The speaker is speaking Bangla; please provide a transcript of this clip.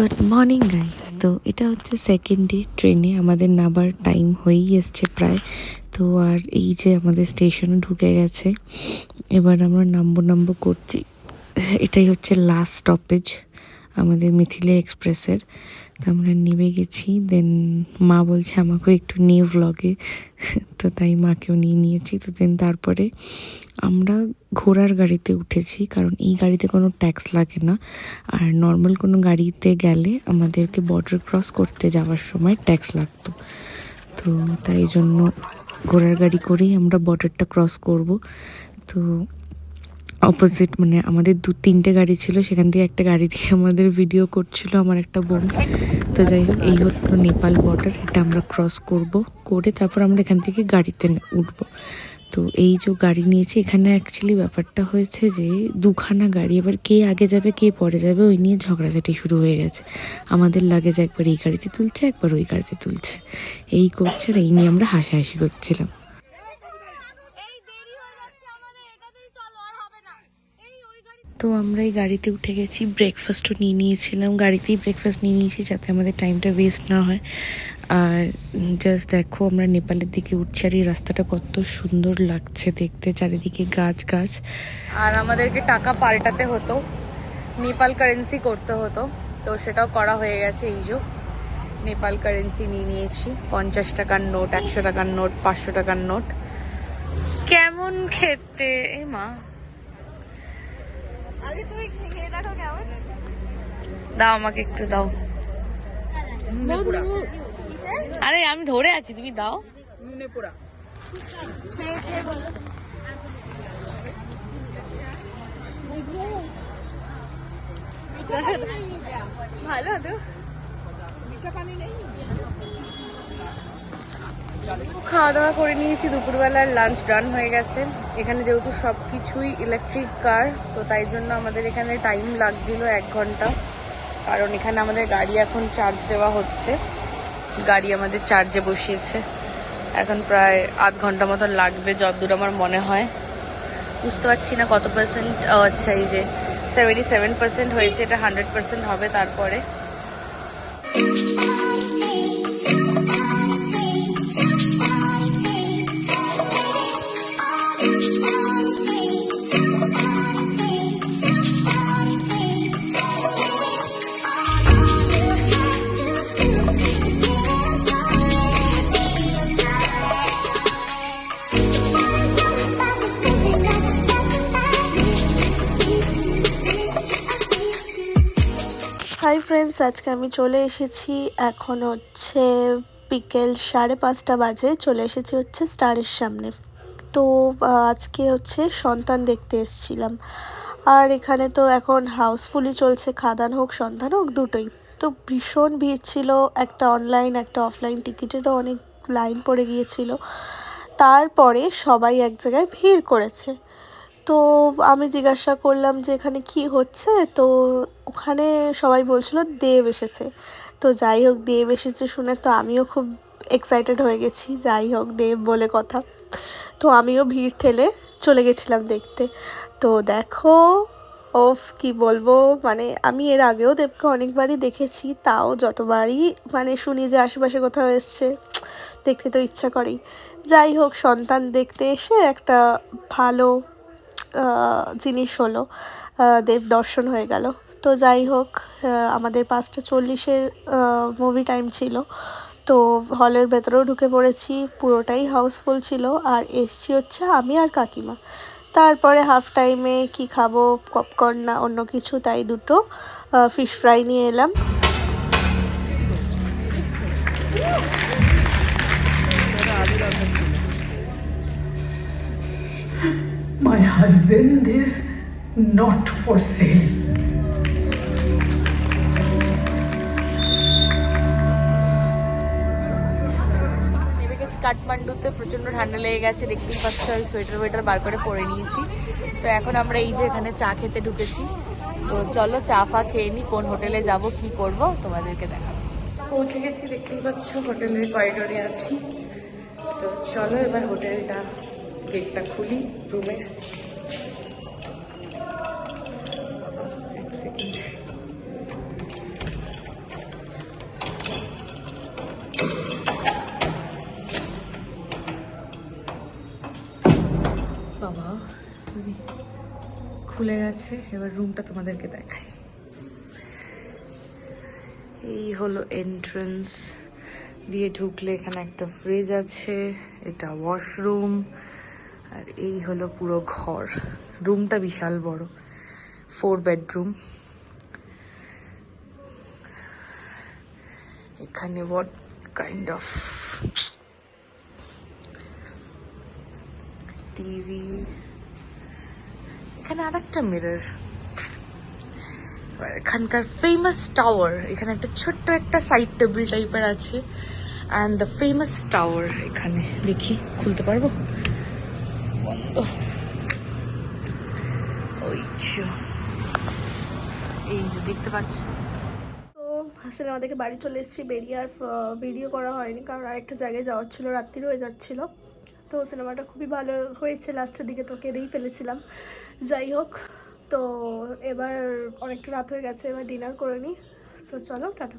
Good morning guys. তো এটা হচ্ছে সেকেন্ড ডে, ট্রেনে আমাদের নামার টাইম হয়েই এসছে প্রায়। তো আর এই যে আমাদের স্টেশনে ঢুকে গেছে, এবার আমরা নামবো করছি। এটাই হচ্ছে লাস্ট স্টপেজ আমাদের মিথিলা এক্সপ্রেসের। তো আমরা নেমে গেছি। দেন মা বলছে আমাকেও একটু নিয়ে ভ্লগে, তো তাই মাকেও নিয়েছি। তো দেন তারপরে আমরা ঘোড়ার গাড়িতে উঠেছি, কারণ এই গাড়িতে কোনো ট্যাক্স লাগে না। আর নর্মাল কোনো গাড়িতে গেলে আমাদেরকে বর্ডার ক্রস করতে যাওয়ার সময় ট্যাক্স লাগতো। তো তাই জন্য ঘোড়ার গাড়ি করেই আমরা বর্ডারটা ক্রস করব। তো অপোজিট মানে আমাদের 2-3টে গাড়ি ছিল, সেখান থেকে একটা গাড়ি দিয়ে আমাদের ভিডিও করছিল আমার একটা বোন। তো যাই হোক, এই হলো নেপাল বর্ডার। এটা আমরা ক্রস করে তারপর আমরা এখান থেকে গাড়িতে উঠবো। তো এই যে গাড়ি নিয়েছি, এখানে অ্যাকচুয়ালি ব্যাপারটা হয়েছে যে দুখানা গাড়ি, এবার কে আগে যাবে কে পরে যাবে ওই নিয়ে ঝগড়াঝাটি শুরু হয়ে গেছে। আমাদের লাগেজ একবার এই গাড়িতে তুলছে, একবার ওই গাড়িতে তুলছে, এই করছে। আর এই নিয়ে আমরা হাসাহাসি করছিলাম। তো আমরা এই গাড়িতে উঠে গেছি, ব্রেকফাস্টও নিয়েছিলাম, গাড়িতেই ব্রেকফাস্ট নিয়েছি যাতে আমাদের টাইমটা ওয়েস্ট না হয়। আর জাস্ট দেখো আমরা নেপালের দিকে উঠছি, আর এই রাস্তাটা কত সুন্দর লাগছে দেখতে, চারিদিকে গাছ। আর আমাদেরকে টাকা পাল্টাতে হতো, নেপাল কারেন্সি করতে হতো, তো সেটাও করা হয়ে গেছে। এই যে নেপাল কারেন্সি নিয়েছি, 50 টাকার নোট, 100 টাকার নোট, 500 টাকার নোট। কেমন খেতে এ মা, দাও আমাকে একটু দাও। আরে আমি ধরে আছি, তুমি দাও। ভালো তো খাওয়া দাওয়া করে নিয়েছি, দুপুরবেলার লাঞ্চ ডান হয়ে গেছে। এখানে যেহেতু সব কিছুই ইলেকট্রিক কার, তো তাই জন্য আমাদের এখানে টাইম লাগছিল 1 ঘন্টা, কারণ এখানে আমাদের গাড়ি এখন চার্জ দেওয়া হচ্ছে। গাড়ি আমাদের চার্জে বসিয়েছে, এখন প্রায় 8 ঘন্টা মতো লাগবে যতদূর আমার মনে হয়। বুঝতে পারছি না কত পার্সেন্ট। আচ্ছা, এই যে 77% হয়েছে, এটা 100% হবে তারপরে। হাই ফ্রেন্ডস, আজকে আমি চলে এসেছি, এখন হচ্ছে বিকেল 5:30 বাজে। চলে এসেছি হচ্ছে স্টারের সামনে। তো আজকে হচ্ছে সন্তান দেখতে এসেছিলাম। আর এখানে তো এখন হাউসফুলি চলছে, খাদান হোক সন্তান হোক দুটোই। তো ভীষণ ভিড় ছিল, একটা অনলাইন একটা অফলাইন টিকিটেরও অনেক লাইন পড়ে গিয়েছিল। তারপরে সবাই এক জায়গায় ভিড় করেছে। তো আমি জিজ্ঞাসা করলাম যে এখানে কি হচ্ছে, তো ওখানে সবাই বলছিল দেব এসেছে। তো যাই হোক, দেব এসেছে শুনে তো আমিও খুব এক্সাইটেড হয়ে গেছি। যাই হোক, দেব বলে কথা। তো আমিও ভিড় ঠেলে চলে গেছিলাম দেখতে। তো দেখো, ওফ কি বলবো, মানে আমি এর আগেও দেবকে অনেকবারই দেখেছি, তাও যতবারই মানে শুনি যে আশেপাশে কোথাও এসছে, দেখতে তো ইচ্ছা করেই। যাই হোক, সন্তান দেখতে এসে একটা ভালো জিনিস হলো, দেব দর্শন হয়ে গেল। তো যাই হোক, আমাদের 5:40 মুভি টাইম ছিল। তো হলের ভেতরেও ঢুকে পড়েছি, পুরোটাই হাউসফুল ছিল। আর এসছি হচ্ছে আমি আর কাকিমা। তারপরে হাফ টাইমে কি খাবো, পপকর্ন না অন্য কিছু, তাই দুটো ফিশ ফ্রাই নিয়ে এলাম। My husband is not for sale. কাঠমান্ডুতে প্রচন্ড ঠান্ডা লেগে গেছে, দেখতেই পাচ্ছ। আমি সোয়েটার বার করে পরে নিয়েছি। তো এখন আমরা এই যে এখানে চা খেতে ঢুকেছি। তো চলো চা ফা খেয়ে নি, কোন হোটেলে যাব কি করব তোমাদেরকে দেখাবো। পৌঁছে গেছি, দেখতেই পাচ্ছ হোটেলের করিডোরে আছি। তো চলো এবার হোটেলটা গেটটা খুলি রুমের। সরি, খুলে গেছে। এবার রুমটা তোমাদেরকে দেখাই। এই হলো এন্ট্রান্স দিয়ে ঢুকলে এখানে একটা ফ্রিজ আছে, এটা ওয়াশরুম, আর এই হলো পুরো ঘর। রুমটা বিশাল বড়, 4 বেডরুম। এখানে what kind of টিভি, এখানে আরেকটা মিরর। এখানকার ফেমাস টাওয়ার, এখানে একটা ছোট্ট একটা সাইড টেবিল টাইপের আছে, অ্যান্ড দ্য ফেমাস টাওয়ার। এখানে দেখি, খুলতে পারবো? বন্ধ। ওই যে, এই যে দেখতে পাচ্ছ। তো সিনেমা দেখে বাড়ি চলে এসেছি, বেরিয়ে আর ভিডিও করা হয়নি, কারণ আরেকটা জায়গায় যাওয়ার ছিল, রাত্রি হয়ে যাচ্ছিল। তো সিনেমাটা খুবই ভালো হয়েছে, লাস্টের দিকে তো কেঁদেই ফেলেছিলাম। যাই হোক, তো এবার অনেকটা রাত হয়ে গেছে, এবার ডিনার করে নিই। তো চলো, টাটা।